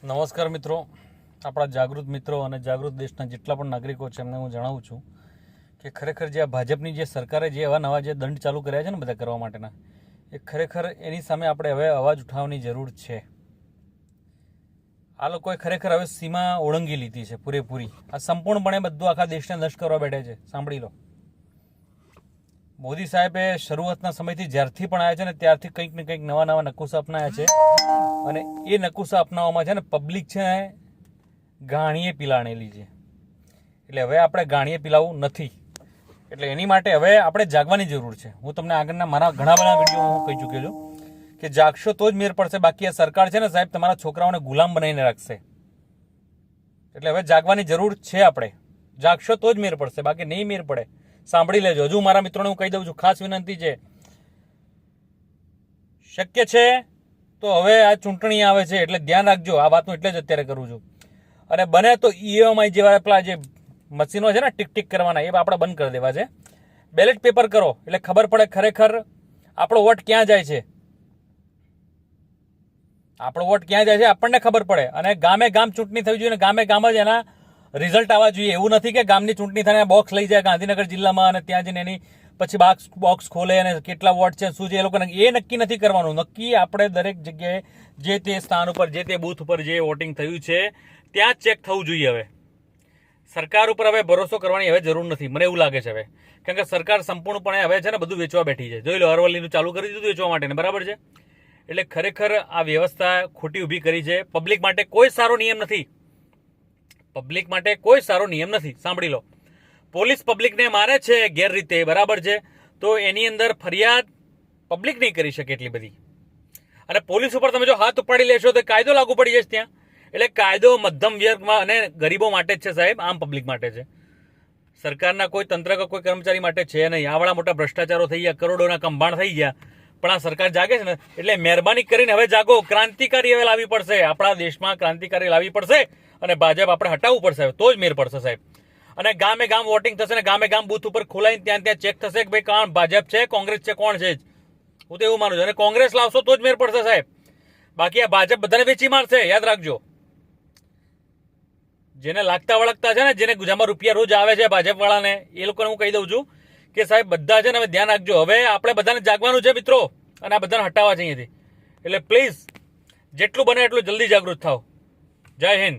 નમસ્કાર મિત્રો, આપણા જાગૃત મિત્રો અને જાગૃત દેશના જેટલા પણ નાગરિકો છે એમને હું જણાવું છું કે ખરેખર જે આ ભાજપની જે સરકારે જે એવા નવા જે દંડ ચાલુ કર્યા છે ને બધા કરવા માટેના, એ ખરેખર એની સામે આપણે હવે અવાજ ઉઠાવવાની જરૂર છે. આ લોકોએ ખરેખર હવે સીમા ઓળંગી લીધી છે પૂરેપૂરી. આ સંપૂર્ણપણે બધું આખા દેશને નષ્ટ કરવા બેઠે છે. સાંભળી લો, મોદી સાહેબે શરૂઆતના સમયથી જ્યારથી પણ આવ્યા છે ને ત્યારથી કંઈક ને કંઈક નવા નવા નકુસા અપનાવ્યા છે, અને એ નકુસા અપનાવવામાં છે ને પબ્લિક છે ને ગાણીએ પીલાણેલી છે. એટલે હવે આપણે ગાણીએ પીલાવવું નથી. એટલે એની માટે હવે આપણે જાગવાની જરૂર છે. હું તમને આગળના મારા ઘણા બધા વિડીયો હું કહી ચૂક્યો છું કે જાગશો તો જ મેર પડશે. બાકી આ સરકાર છે ને સાહેબ તમારા છોકરાઓને ગુલામ બનાવીને રાખશે. એટલે હવે જાગવાની જરૂર છે. આપણે જાગશો તો જ મેર પડશે, બાકી નહીં મેર પડે. સાંભળી લેજો. હજુ મારા મિત્રોને હું કહી દઉં છું, ખાસ વિનંતી છે, શક્ય છે તો હવે આ ચૂંટણી આવે છે એટલે ધ્યાન રાખજો. આ વાતનું એટલે જ અત્યારે કરું છું. અને બને તો EMI જેવા પેલા જે મશીનો છે ને ટીક ટીક કરવાના, એ આપણે બંધ કરી દેવા છે. બેલેટ પેપર કરો એટલે ખબર પડે ખરેખર આપણો વોટ ક્યાં જાય છે. આપણો વોટ ક્યાં જાય છે આપણને ખબર પડે. અને ગામે ગામ ચૂંટણી થવી જોઈએ, ગામે ગામ જ એના રિઝલ્ટ આવવા જોઈએ. એવું નથી કે ગામની ચૂંટણી થાય બોક્સ લઈ જાય ગાંધીનગર જિલ્લામાં અને ત્યાં જઈને એની પછી બોક્સ ખોલે અને કેટલા વોટ છે શું છે એ લોકોને એ નક્કી નથી કરવાનું. નક્કી આપણે દરેક જગ્યાએ જે તે સ્થાન ઉપર જે તે બૂથ ઉપર જે વોટિંગ થયું છે ત્યાં ચેક થવું જોઈએ. હવે સરકાર ઉપર હવે ભરોસો કરવાની હવે જરૂર નથી, મને એવું લાગે છે હવે. કારણ કે સરકાર સંપૂર્ણપણે હવે છે ને બધું વેચવા બેઠી છે. જોઈ લો, અરવલ્લીનું ચાલુ કરી દીધું વેચવા માટે, બરાબર છે. એટલે ખરેખર આ વ્યવસ્થા ખોટી ઊભી કરી છે. પબ્લિક માટે કોઈ સારો નિયમ નથી. પબ્લિક માટે કોઈ સારો નિયમ નથી. સાંભળી લો, પોલીસ પબ્લિકને મારે છે ગેરરીતે, બરાબર છે, તો એની અંદર ફરિયાદ પબ્લિક નહીં કરી શકે એટલી બધી. અને પોલીસ ઉપર તમે જો હાથ ઉપાડી લેશો તો કાયદો લાગુ પડી જશે ત્યાં. એટલે કાયદો મધ્યમ વર્ગમાં અને ગરીબો માટે જ છે સાહેબ, આમ પબ્લિક માટે છે. સરકારના કોઈ તંત્ર કે કોઈ કર્મચારી માટે છે નહીં. આવડા મોટા ભ્રષ્ટાચારો થઈ ગયા, કરોડોના કૌભાંડ થઈ ગયા, પણ આ સરકાર જાગે છે ને. એટલે મહેરબાની કરીને હવે જાગો. ક્રાંતિકારી હવે લાવવી પડશે આપણા દેશમાં, ક્રાંતિકારી લાવવી પડશે. અને ભાજપ આપણે હટાવવું પડશે, તો જ મેર પડશે સાહેબ. અને ગામે ગામ વોટિંગ થશે ને ગામે ગામ બૂથ ઉપર ખોલાઈને ત્યાં ચેક થશે કે ભાઈ કોણ ભાજપ છે, કોંગ્રેસ છે, કોણ છે. હું તો એવું માનું છું. અને કોંગ્રેસ લાવશો તો જ મેર પડશે સાહેબ. બાકી આ ભાજપ બધાને વેચી મારશે, યાદ રાખજો. જેને લાગતા વળગતા છે ને, જેને જેમાં રૂપિયા રોજ આવે છે ભાજપ વાળાને, એ લોકોને હું કહી દઉં છું કે સાહેબ બધા છે ને હવે ધ્યાન રાખજો. હવે આપણે બધાને જાગવાનું છે મિત્રો, અને આ બધાને હટાવવા છે અહીંયાથી. એટલે પ્લીઝ જેટલું બને એટલું જલ્દી જાગૃત થાવ. જય હિન્દ.